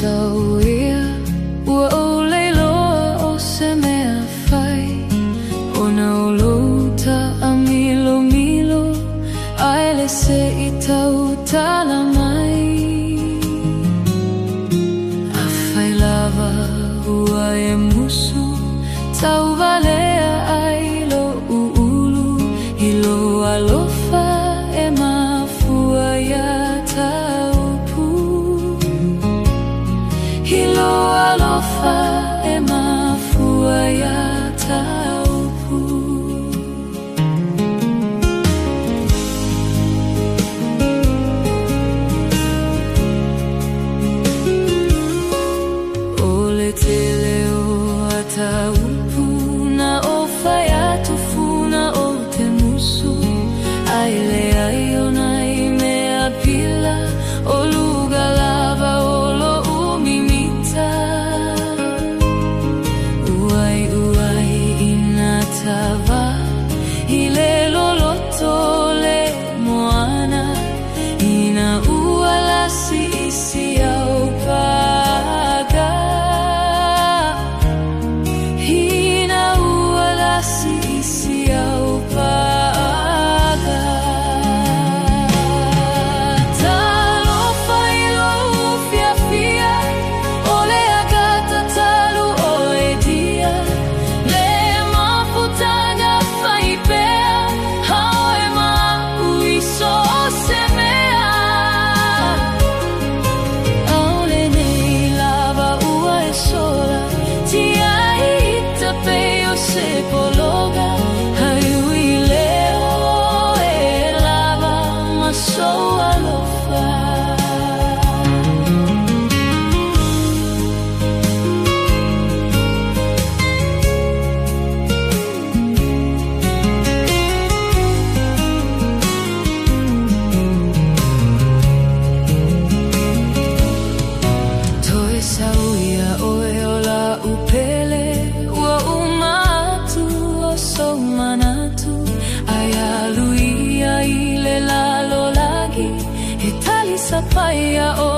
sauia ua o leiloa o se mea whai. Ona o louta a milo aele se I tau tala mai. A whai lava ua e musu tau valea ai lo uulu I lo alofa e mafua ia taupu. I lo alofa e mafua ia taupu. Ole te leo a taupu na o whai atu funa o te musu. Aile ai ona I mea pila o luga lava o lo umimita. Uai ina tava I le loloto le moana. Ina ua lasi isi au paga. Ina ua lasi isi au paga. Talofa I lo fiafia o le agata talu o e dia. Le mafutaga whai pea hao e mau I so se mea. Aole nei lava ua e sola tia I ta peo se pologa. Haiui leo e lava ma so alofa. Toe sauia oe o la upele ua umatu o so manatu. Ai aluia I le lalo lagi he tali sapaia o